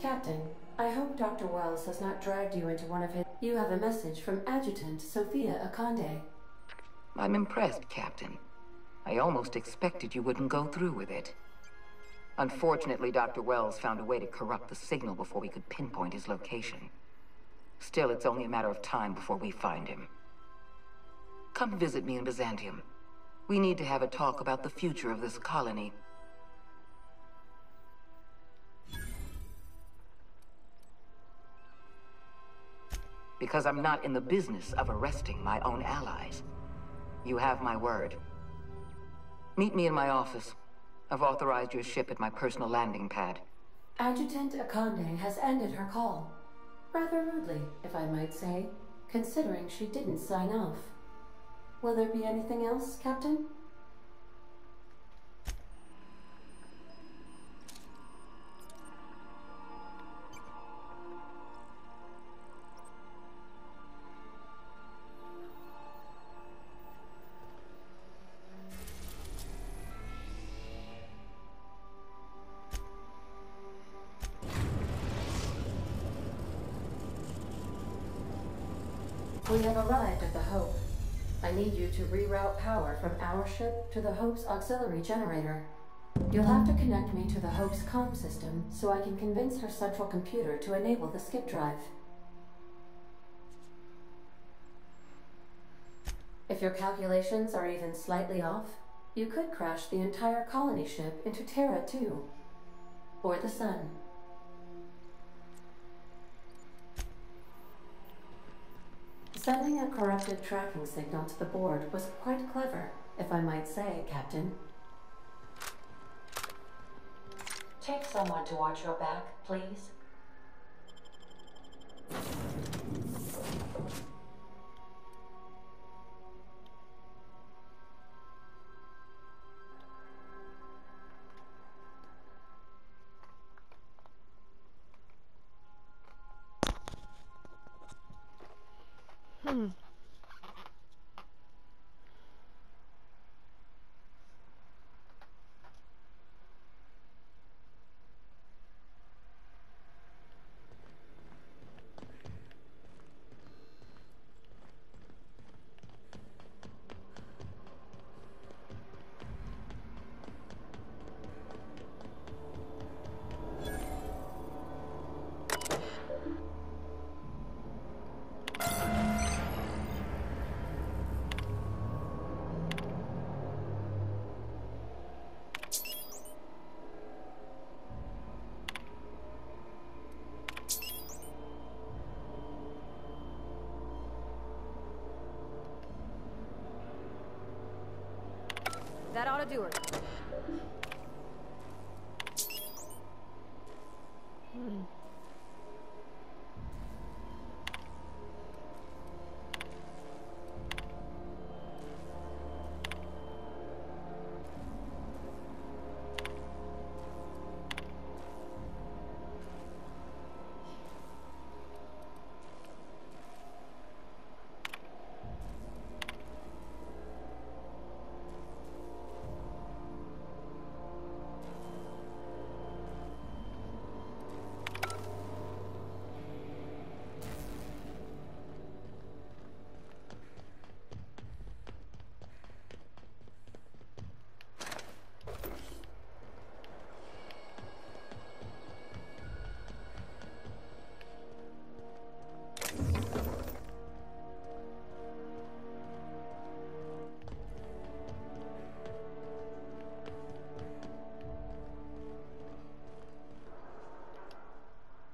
Captain, I hope Dr. Wells has not dragged you into one of his... You have a message from Adjutant Sophia Akande. I'm impressed, Captain. I almost expected you wouldn't go through with it. Unfortunately, Dr. Wells found a way to corrupt the signal before we could pinpoint his location. Still, it's only a matter of time before we find him. Come visit me in Byzantium. We need to have a talk about the future of this colony. Because I'm not in the business of arresting my own allies. You have my word. Meet me in my office. I've authorized your ship at my personal landing pad. Adjutant Akande has ended her call. Rather rudely, if I might say, considering she didn't sign off. Will there be anything else, Captain? We have arrived at the Hope. I need you to reroute power from our ship to the Hope's auxiliary generator. You'll have to connect me to the Hope's comm system so I can convince her central computer to enable the skip drive. If your calculations are even slightly off, you could crash the entire colony ship into Terra 2. Or the Sun. Sending a corrupted tracking signal to the board was quite clever, if I might say, Captain. Take someone to watch your back, please. That ought to do her.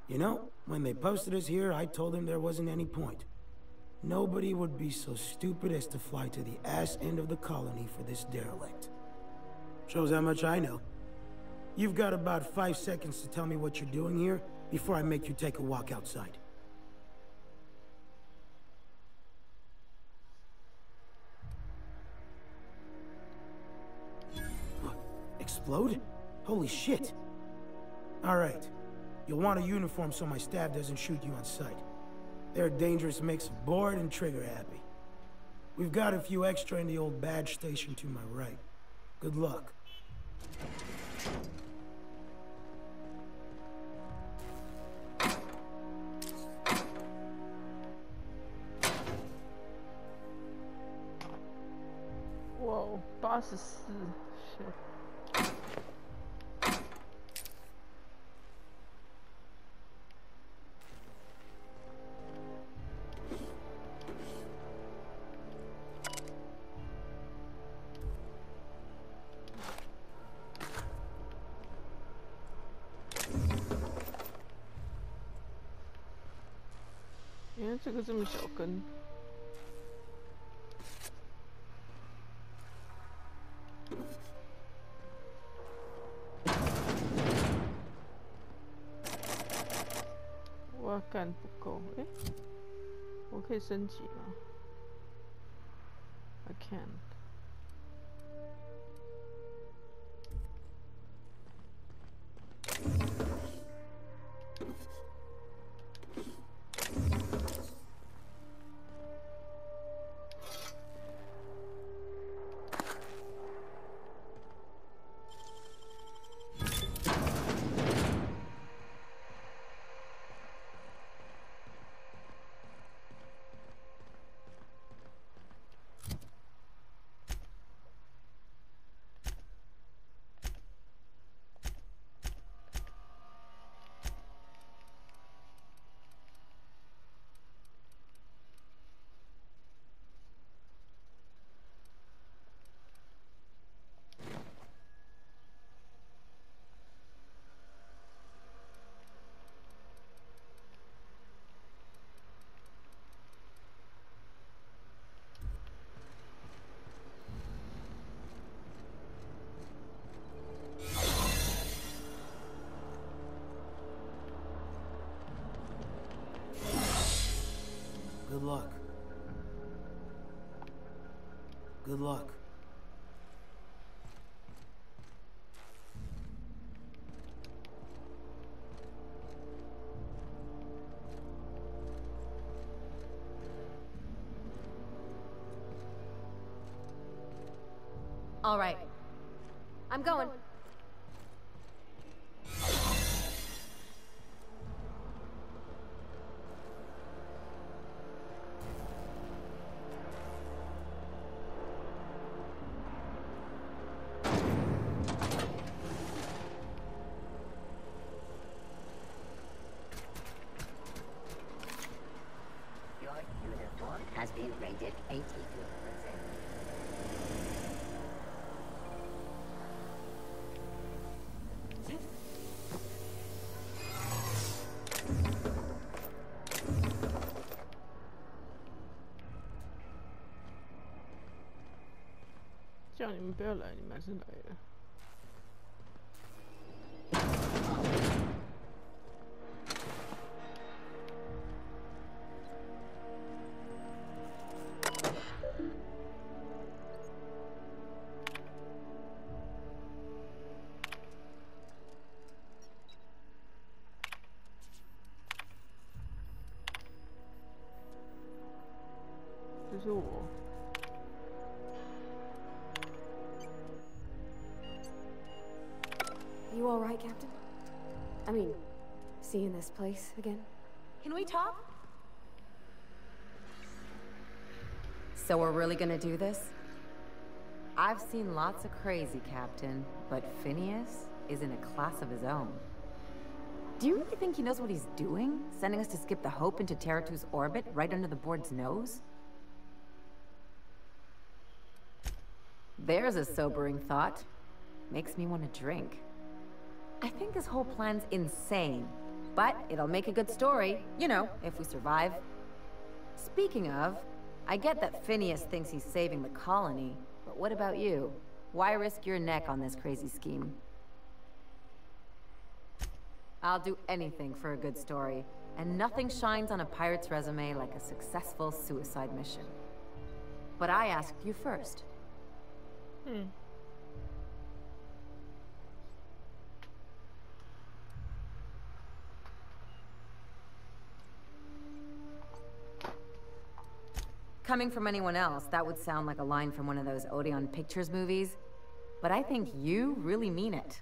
You know, when they posted us here, I told them there wasn't any point. Nobody would be so stupid as to fly to the ass end of the colony for this derelict. Shows how much I know. You've got about 5 seconds to tell me what you're doing here before I make you take a walk outside. What? Explode? Holy shit. All right. You'll want a uniform so my staff doesn't shoot you on sight. They're a dangerous mix of bored and trigger-happy. We've got a few extra in the old badge station to my right. Good luck. 哇哦，84，原来这个这么小根。我干不够，哎，我可以升级吗 ？I can't。Good luck. Good luck. All right. I'm going. Your uniform has been rated 82%. 叫你们不要来，你们还是来了。这是我。 You all right, Captain? I mean, seeing this place again? Can we talk? So we're really gonna do this? I've seen lots of crazy, Captain, but Phineas is in a class of his own. Do you really think he knows what he's doing? Sending us to skip the Hope into Terra-2's orbit right under the board's nose? There's a sobering thought. Makes me want to drink. I think this whole plan's insane, but it'll make a good story, you know, if we survive. Speaking of, I get that Phineas thinks he's saving the colony, but what about you? Why risk your neck on this crazy scheme? I'll do anything for a good story, and nothing shines on a pirate's resume like a successful suicide mission. But I asked you first. Coming from anyone else, that would sound like a line from one of those Odeon Pictures movies. But I think you really mean it.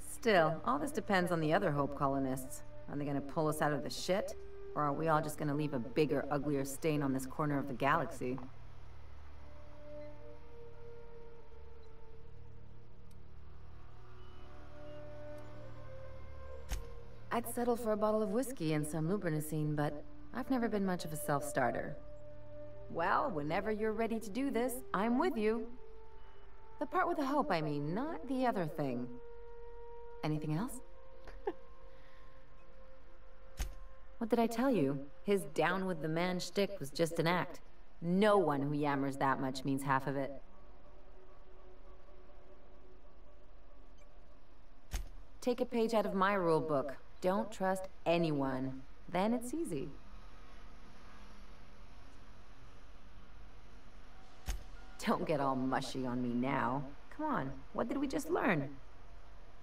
Still, all this depends on the other Hope colonists. Are they gonna pull us out of the shit? Or are we all just gonna leave a bigger, uglier stain on this corner of the galaxy? I'd settle for a bottle of whiskey and some lubrinicine, but I've never been much of a self-starter. Well, whenever you're ready to do this, I'm with you. The part with the hope, I mean, not the other thing. Anything else? What did I tell you? His down with the man shtick was just an act. No one who yammers that much means half of it. Take a page out of my rule book. Don't trust anyone. Then it's easy. Don't get all mushy on me now. Come on, what did we just learn?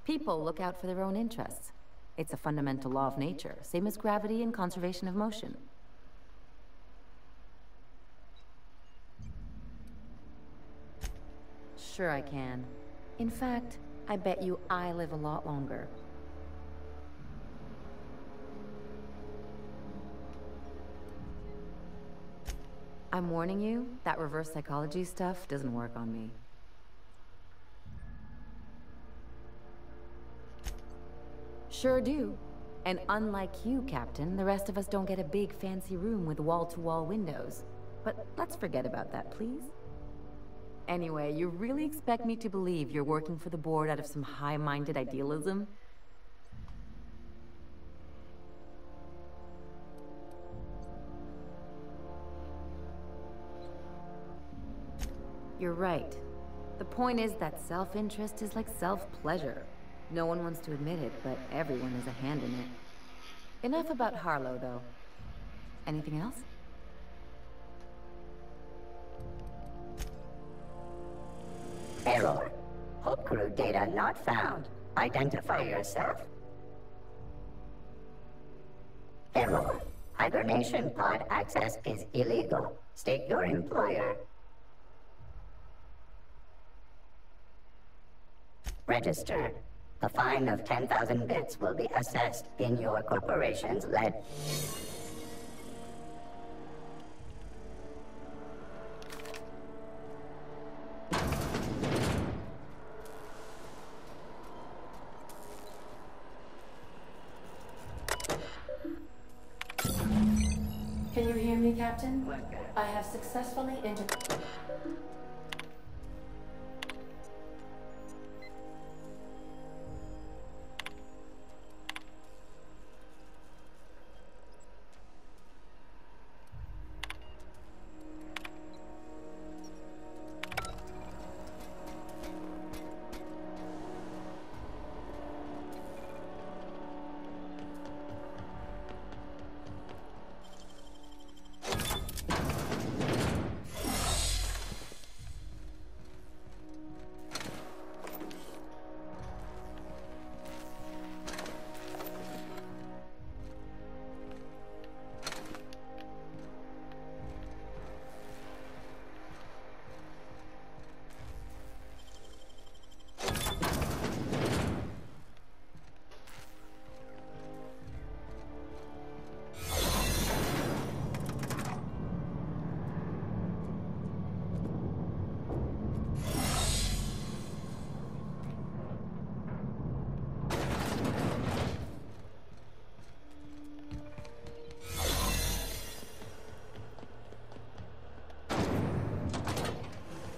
People look out for their own interests. It's a fundamental law of nature, same as gravity and conservation of motion. Sure I can. In fact, I bet you I live a lot longer. I'm warning you, that reverse psychology stuff doesn't work on me. Sure do. And unlike you, Captain, the rest of us don't get a big fancy room with wall-to-wall windows. But let's forget about that, please. Anyway, you really expect me to believe you're working for the board out of some high-minded idealism? You're right. The point is that self-interest is like self-pleasure. No one wants to admit it, but everyone has a hand in it. Enough about Harlow, though. Anything else? Error. Hope crew data not found. Identify yourself. Error. Hibernation pod access is illegal. State your employer. Registered. A fine of 10,000 bits will be assessed in your corporation's lead. Can you hear me, Captain? I have successfully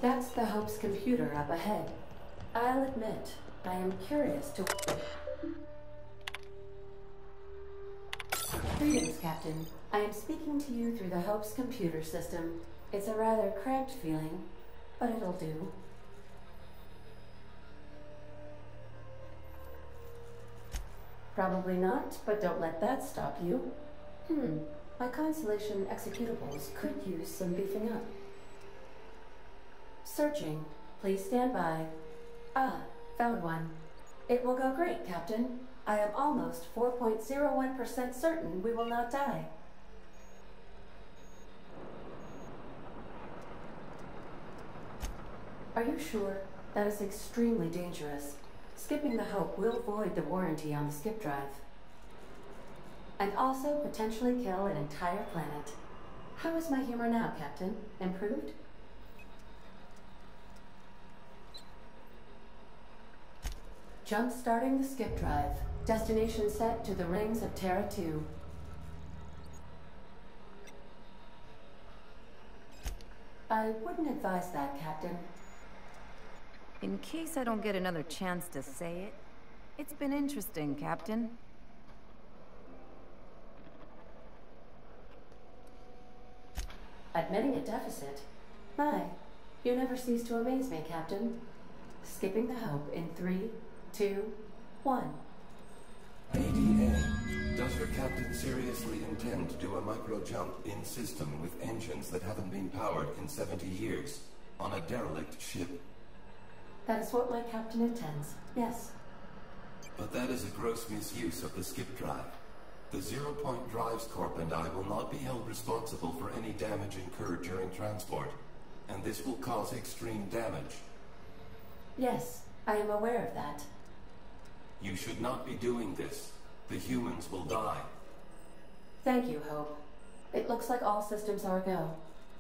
That's the Hope's computer up ahead. I'll admit, I am curious to... Greetings, Captain. I am speaking to you through the Hope's computer system. It's a rather cramped feeling, but it'll do. Probably not, but don't let that stop you. My Constellation executables could use some beefing up. Searching. Please stand by. Ah, found one. It will go great, Captain. I am almost 4.01% certain we will not die. Are you sure? That is extremely dangerous. Skipping the Hope will void the warranty on the skip drive. And also potentially kill an entire planet. How is my humor now, Captain? Improved? Jump-starting the skip drive. Destination set to the rings of Terra 2. I wouldn't advise that, Captain. In case I don't get another chance to say it, it's been interesting, Captain. Admitting a deficit? My, you never cease to amaze me, Captain. Skipping the Hope in 3, 2, 1. ADA, does your captain seriously intend to do a micro-jump in system with engines that haven't been powered in 70 years on a derelict ship? That is what my captain intends, yes. But that is a gross misuse of the skip drive. The Zero Point Drives Corp and I will not be held responsible for any damage incurred during transport, and this will cause extreme damage. Yes, I am aware of that. You should not be doing this. The humans will die. Thank you, Hope. It looks like all systems are go.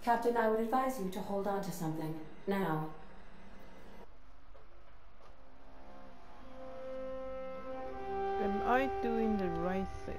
Captain, I would advise you to hold on to something, now. Am I doing the right thing?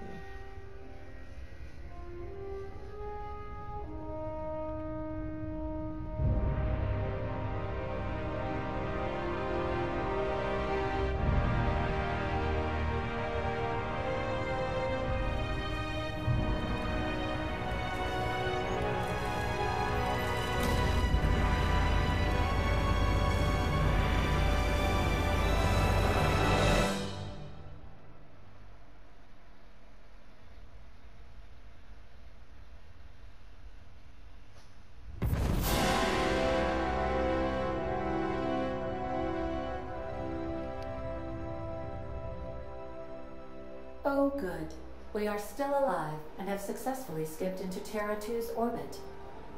Oh, good. We are still alive and have successfully skipped into Terra 2's orbit.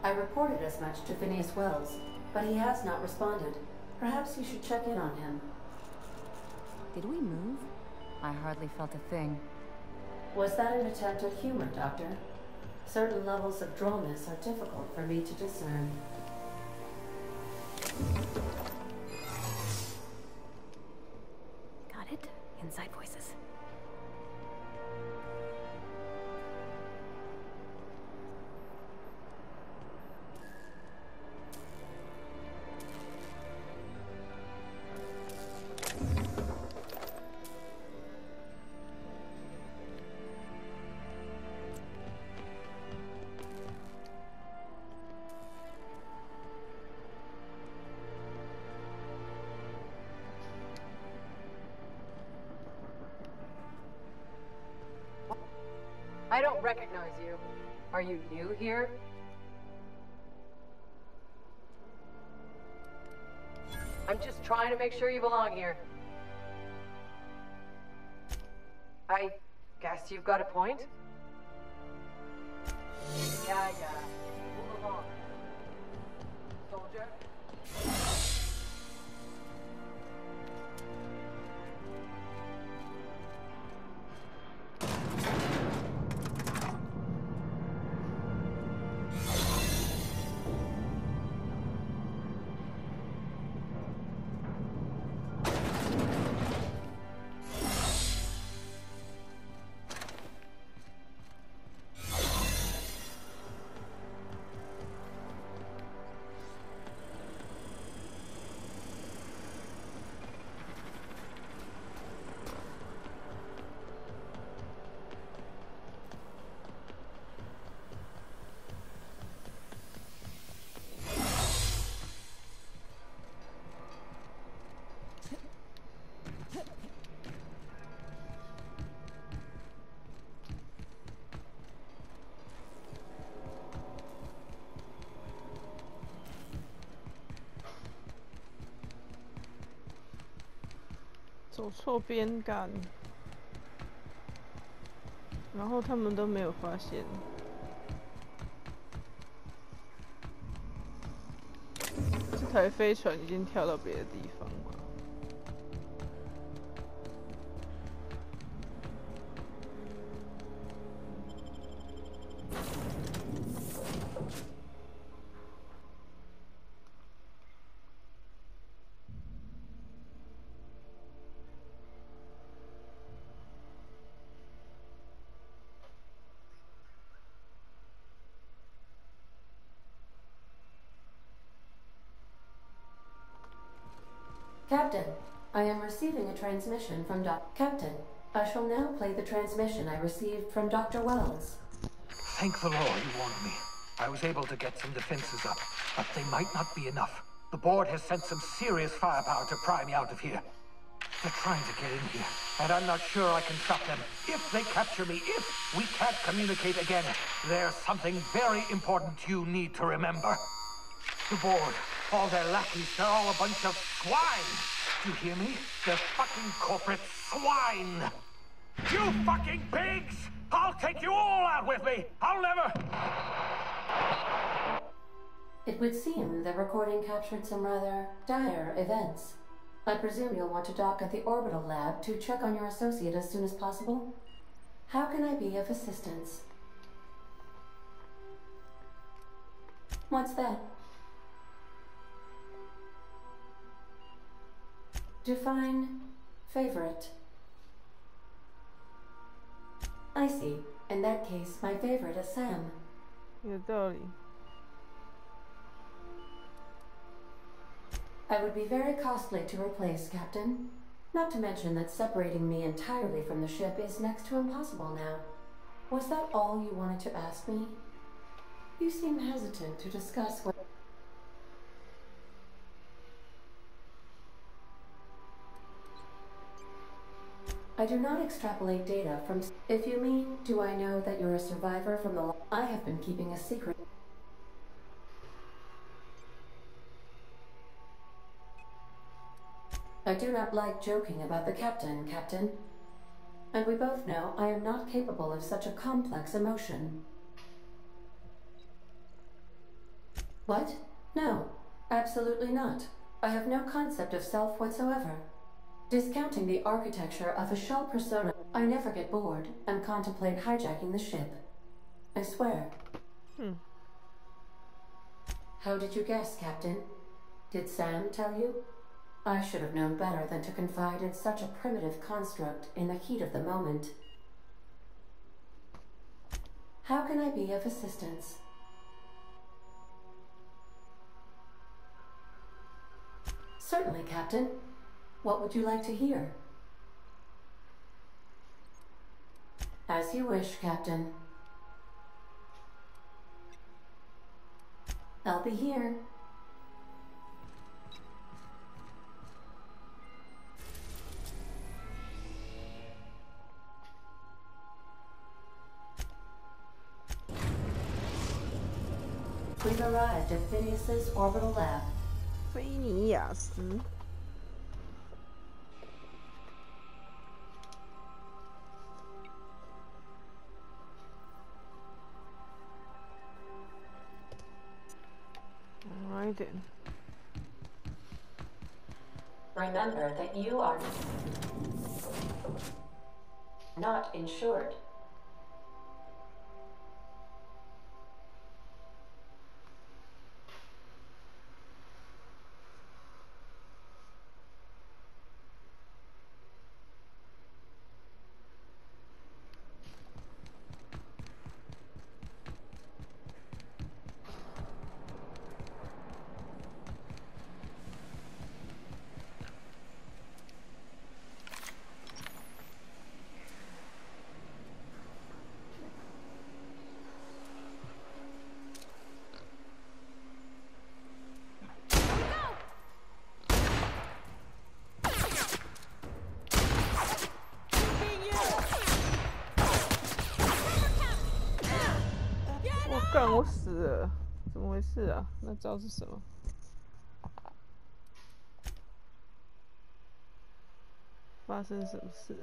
I reported as much to Phineas Wells, but he has not responded. Perhaps you should check in on him. Did we move? I hardly felt a thing. Was that an attempt at humor, Doctor? Certain levels of drollness are difficult for me to discern. Got it? Inside voices. I don't recognize you. Are you new here? I'm just trying to make sure you belong here. I guess you've got a point? Yeah. Move along. Soldier?走错边杆，然后他们都没有发现。这台飞船已经跳到别的地方了。Captain, I am receiving a transmission from Captain, I shall now play the transmission I received from Dr. Wells. Thank the Lord you warned me. I was able to get some defenses up, but they might not be enough. The board has sent some serious firepower to pry me out of here. They're trying to get in here, and I'm not sure I can stop them. If they capture me, if we can't communicate again, there's something very important you need to remember. The board, all their lackeys, they're all a bunch of swine. Do you hear me? They're fucking corporate swine. You fucking pigs! I'll take you all out with me! I'll never... It would seem the recording captured some rather dire events. I presume you'll want to dock at the orbital lab to check on your associate as soon as possible? How can I be of assistance? What's that? Define favorite. I see. In that case, my favorite is Sam. 有道理。I would be very costly to replace, Captain. Not to mention that separating me entirely from the ship is next to impossible now. Was that all you wanted to ask me? You seem hesitant to discuss what... I do not extrapolate data from... If you mean, do I know that you're a survivor from the... I have been keeping a secret. I do not like joking about the captain, Captain. And we both know I am not capable of such a complex emotion. What? No, absolutely not. I have no concept of self whatsoever. Discounting the architecture of a shell persona, I never get bored and contemplate hijacking the ship. I swear. How did you guess, Captain? Did Sam tell you? I should have known better than to confide in such a primitive construct in the heat of the moment. How can I be of assistance? Certainly, Captain. What would you like to hear? As you wish, Captain. I'll be here. We've arrived at Phineas's orbital lab. 菲尼亚斯。Alright then. Remember that you are not insured.干，我死了，怎么回事啊？那招是什么？发生什么事？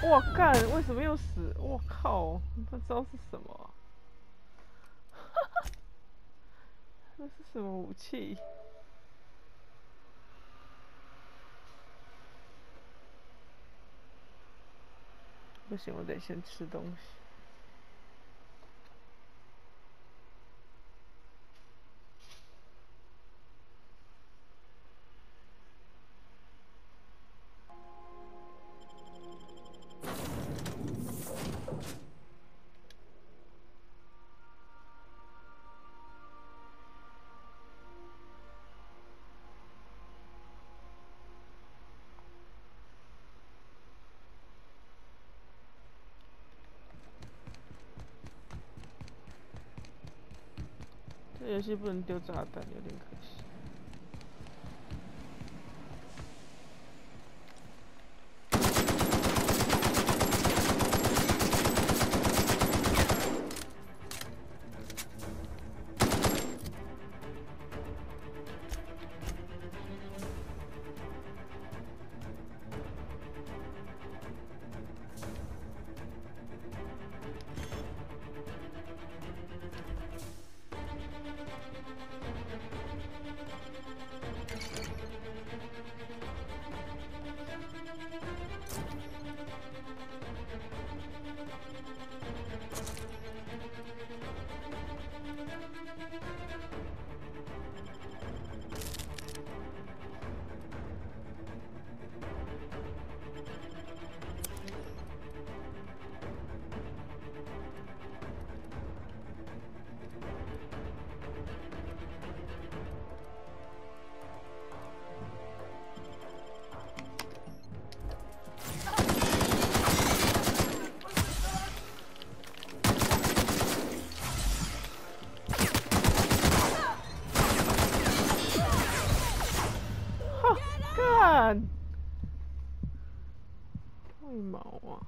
我干，为什么又死？我靠，不知道是什么、啊。这是什么武器？不行，我得先吃东西。这游戏不能丢炸弹，有点可惜。干！为毛啊？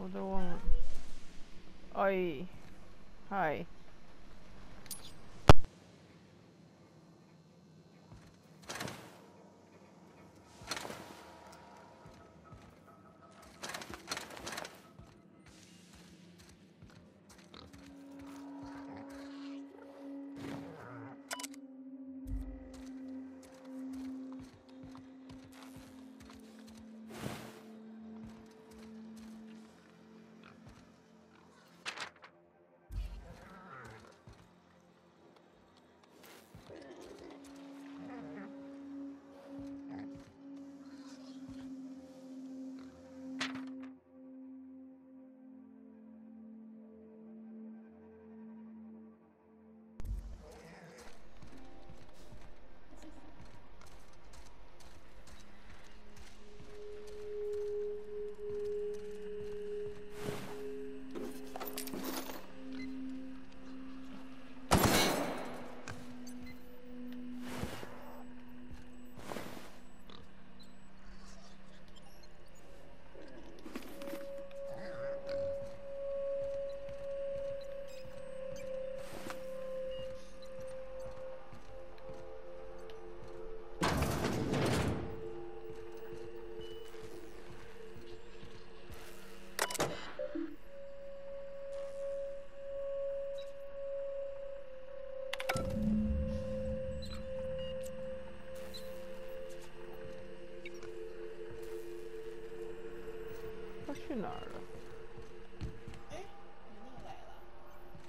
我都忘了。哎，嗨。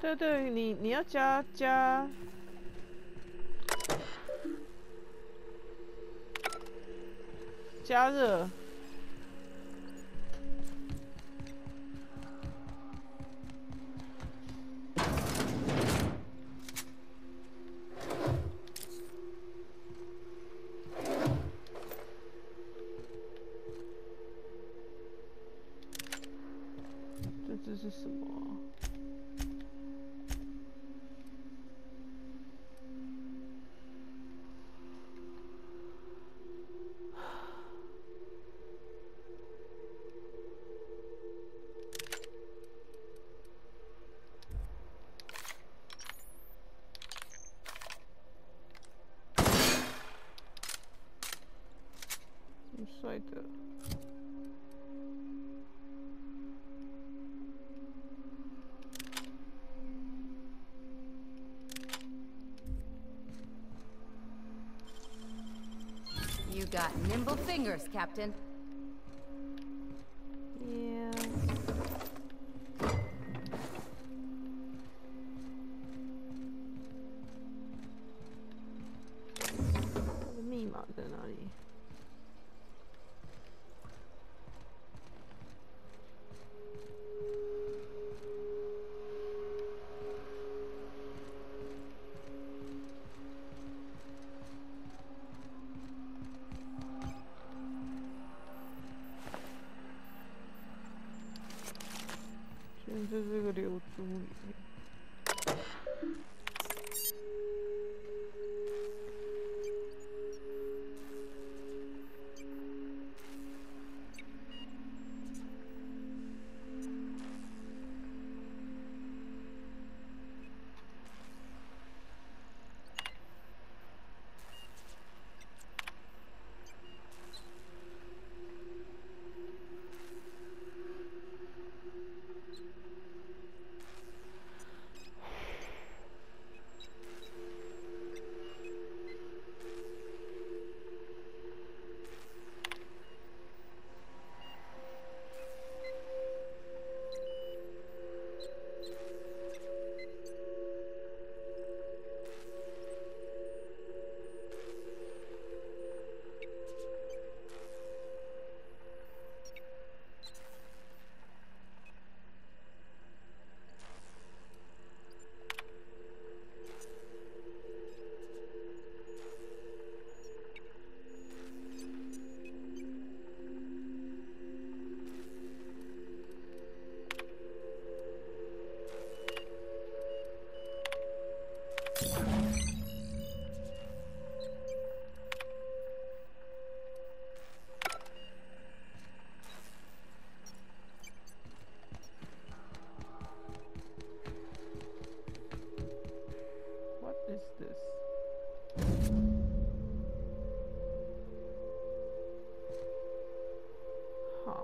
对对，你要加热。这是什么啊？挺帅的。You got nimble fingers, Captain. Yeah. 它的密码在哪里？现在这个流珠里面。What is this? Huh.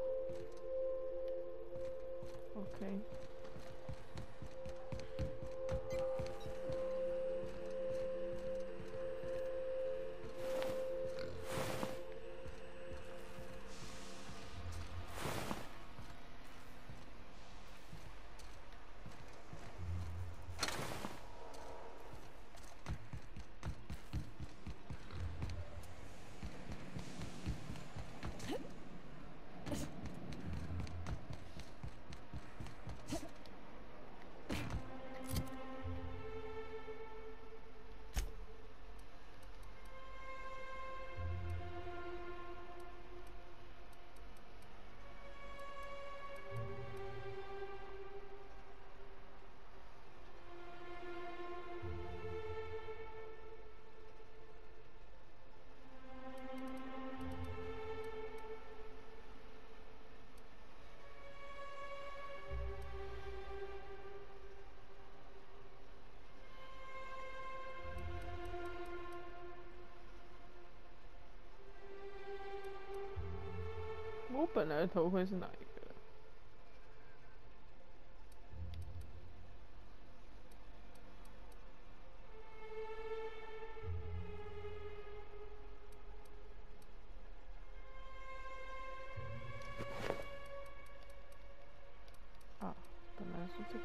Okay.我本来的头盔是哪一个？啊，本来是这个。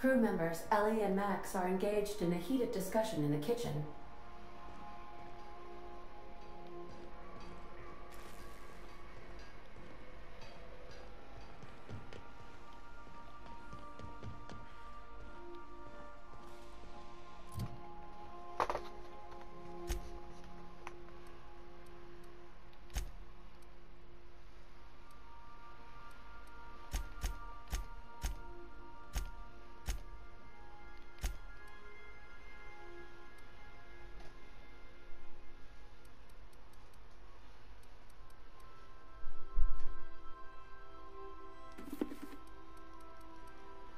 Crew members Ellie and Max are engaged in a heated discussion in the kitchen.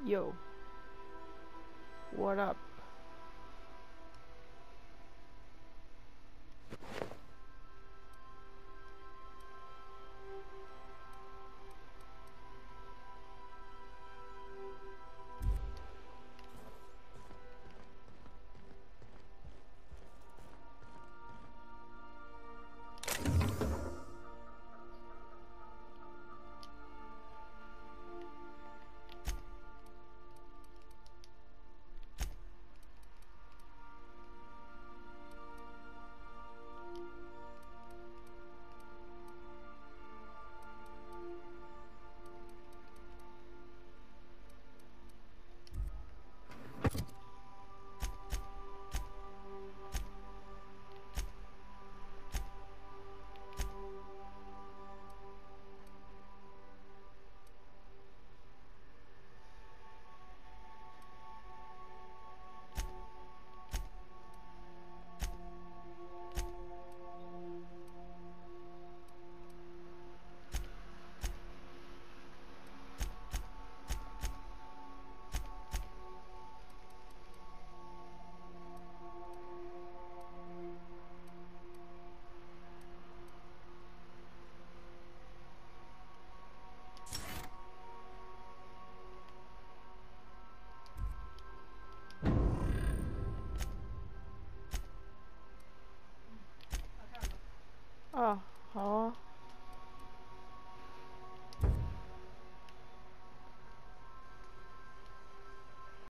Yo, what up? Ah, 好啊。